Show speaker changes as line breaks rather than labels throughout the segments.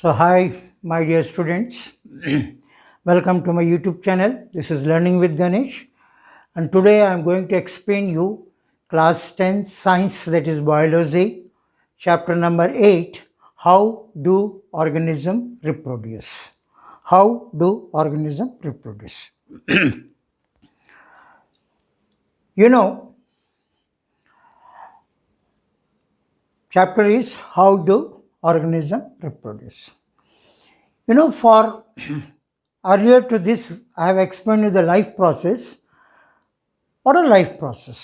So hi my dear students, welcome to my YouTube channel. This is Learning with Ganesh, and today I am going to explain you class 10 science, that is biology, chapter number 8, how do organism reproduce. How do organism reproduce? You know, chapter is how do organism reproduce. You know, for earlier to this, I have explained you the life process. What a life process?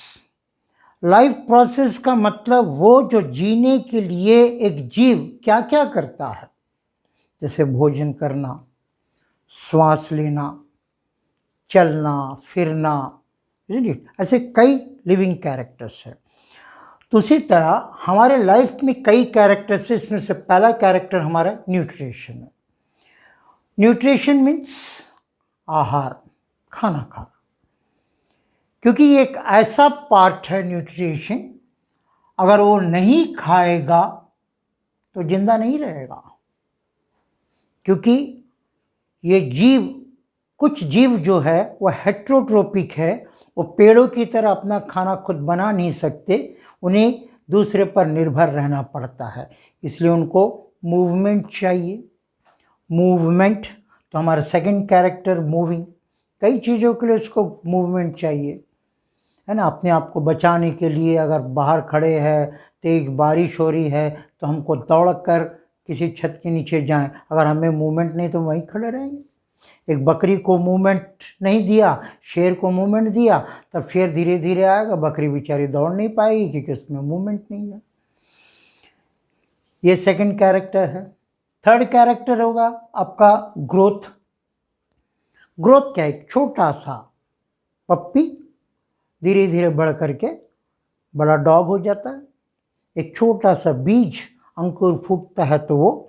Life process का मतलब वो जो जीने के लिए एक जीव क्या क्या करता है, जैसे भोजन करना, श्वास लेना, चलना फिरना, ऐसे कई लिविंग कैरेक्टर्स है। तो उसी तरह हमारे लाइफ में कई कैरेक्टर्स है। इसमें से पहला कैरेक्टर हमारा न्यूट्रिशन है। न्यूट्रिशन मीन्स आहार, खाना खाना, क्योंकि ये एक ऐसा पार्ट है न्यूट्रिशन, अगर वो नहीं खाएगा तो जिंदा नहीं रहेगा। क्योंकि ये जीव, कुछ जीव जो है वो हेट्रोट्रोपिक है, वो पेड़ों की तरह अपना खाना खुद बना नहीं सकते, उन्हें दूसरे पर निर्भर रहना पड़ता है, इसलिए उनको मूवमेंट चाहिए। मूवमेंट, तो हमारा सेकंड कैरेक्टर मूविंग, कई चीज़ों के लिए उसको मूवमेंट चाहिए, है ना। अपने आप को बचाने के लिए अगर बाहर खड़े हैं, तेज बारिश हो रही है, तो हमको दौड़ कर किसी छत के नीचे जाएं, अगर हमें मूवमेंट नहीं तो वहीं खड़े रहेंगे। एक बकरी को मूवमेंट नहीं दिया, शेर को मूवमेंट दिया, तब शेर धीरे धीरे आएगा, बकरी बेचारी दौड़ नहीं पाएगी क्योंकि उसमें मूवमेंट नहीं है। ये सेकंड कैरेक्टर है। थर्ड कैरेक्टर होगा आपका ग्रोथ। ग्रोथ क्या है? एक छोटा सा पप्पी धीरे धीरे बढ़ करके बड़ा डॉग हो जाता है। एक छोटा सा बीज अंकुर फूटता है तो वो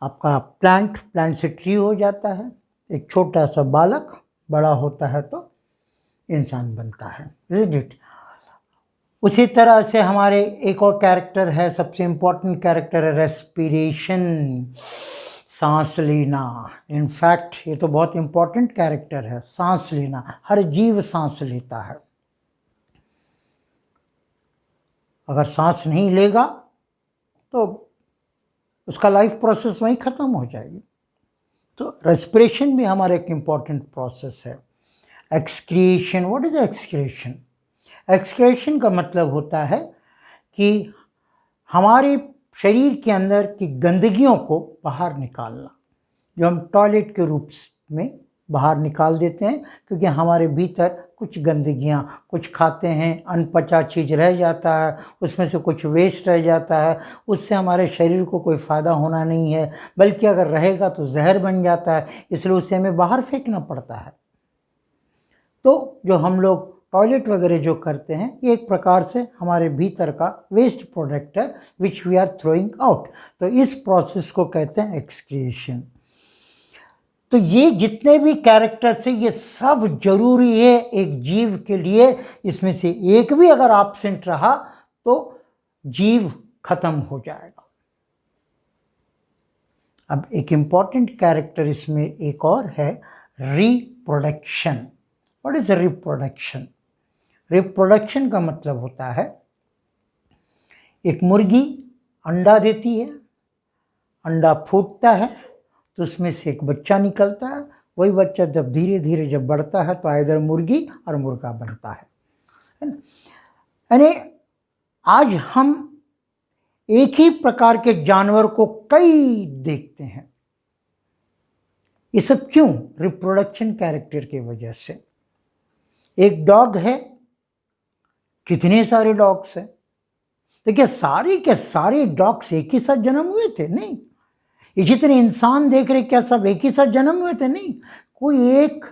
आपका प्लांट से ट्री हो जाता है। एक छोटा सा बालक बड़ा होता है तो इंसान बनता है, इज़न्ट इट। उसी तरह से हमारे एक और कैरेक्टर है, सबसे इम्पोर्टेंट कैरेक्टर है रेस्पिरेशन, सांस लेना। इनफैक्ट ये तो बहुत इम्पोर्टेंट कैरेक्टर है, सांस लेना। हर जीव सांस लेता है। अगर सांस नहीं लेगा तो उसका लाइफ प्रोसेस वहीं ख़त्म हो जाएगी। तो रेस्पिरेशन भी हमारा एक इम्पॉर्टेंट प्रोसेस है। Excretion, what is excretion? Excretion का मतलब होता है कि हमारे शरीर के अंदर की गंदगियों को बाहर निकालना, जो हम टॉयलेट के रूप में बाहर निकाल देते हैं, क्योंकि हमारे भीतर कुछ गंदगियाँ, कुछ खाते हैं अनपचा चीज़ रह जाता है, उसमें से कुछ वेस्ट रह जाता है, उससे हमारे शरीर को कोई फ़ायदा होना नहीं है, बल्कि अगर रहेगा तो जहर बन जाता है, इसलिए उसे हमें बाहर फेंकना पड़ता है। तो जो हम लोग टॉयलेट वगैरह जो करते हैं, ये एक प्रकार से हमारे भीतर का वेस्ट प्रोडक्ट है which we are throwing out. तो इस प्रोसेस को कहते हैं एक्सक्रिएशन। तो ये जितने भी कैरेक्टर्स हैं ये सब जरूरी है एक जीव के लिए। इसमें से एक भी अगर एब्सेंट रहा तो जीव खत्म हो जाएगा। अब एक इम्पॉर्टेंट कैरेक्टर इसमें एक और है, reproduction. What is reproduction? Reproduction का मतलब होता है, एक मुर्गी अंडा देती है, अंडा फूटता है तो उसमें से एक बच्चा निकलता है। वही बच्चा जब धीरे धीरे जब बढ़ता है तो इधर मुर्गी और मुर्गा बनता है ना। यानी आज हम एक ही प्रकार के जानवर को कई देखते हैं। ये सब क्यों? रिप्रोडक्शन कैरेक्टर की वजह से। एक डॉग है, कितने सारे डॉग्स हैं। तो क्या सारे के सारे डॉग्स एक ही साथ जन्म हुए थे? नहीं। ये जितने इंसान देख रहे क्या सब एक ही साथ जन्म हुए थे? नहीं। कोई एक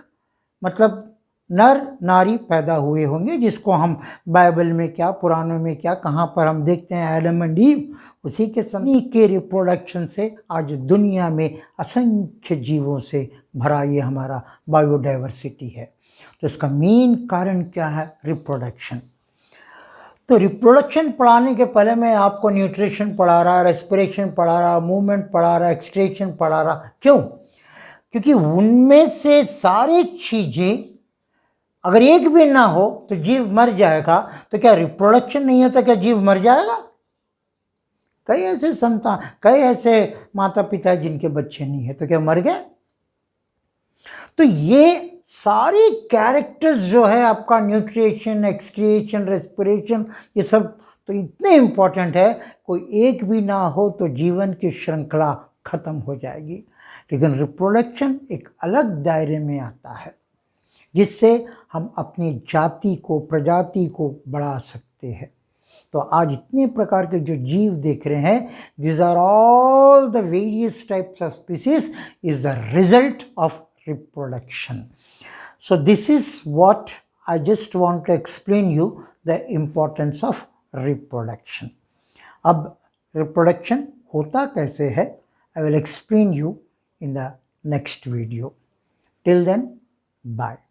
मतलब नर नारी पैदा हुए होंगे, जिसको हम बाइबल में क्या, पुराणों में क्या, कहाँ पर हम देखते हैं एडम एंड ईव। उसी के समय के रिप्रोडक्शन से आज दुनिया में असंख्य जीवों से भरा ये हमारा बायोडाइवर्सिटी है। तो इसका मेन कारण क्या है? रिप्रोडक्शन। तो रिप्रोडक्शन पढ़ाने के पहले मैं आपको न्यूट्रिशन पढ़ा रहा, रेस्पिरेशन पढ़ा रहा, मूवमेंट पढ़ा रहा, एक्सक्रीशन पढ़ा रहा। क्यों? क्योंकि उनमें से सारी चीजें अगर एक भी ना हो तो जीव मर जाएगा। तो क्या रिप्रोडक्शन नहीं होता, क्या जीव मर जाएगा? कई ऐसे संतान, कई ऐसे माता पिता जिनके बच्चे नहीं है, तो क्या मर गए? तो ये सारी कैरेक्टर्स जो है आपका न्यूट्रिशन, एक्सक्रिएशन, रेस्पिरेशन, ये सब तो इतने इंपॉर्टेंट है, कोई एक भी ना हो तो जीवन की श्रृंखला खत्म हो जाएगी। लेकिन रिप्रोडक्शन एक अलग दायरे में आता है, जिससे हम अपनी जाति को, प्रजाति को बढ़ा सकते हैं। तो आज इतने प्रकार के जो जीव देख रहे हैं, these are all the various types of species is the result of reproduction. So this is what I just want to explain you the importance of reproduction. अब reproduction होता कैसे है, I will explain you in the next video. Till then, bye.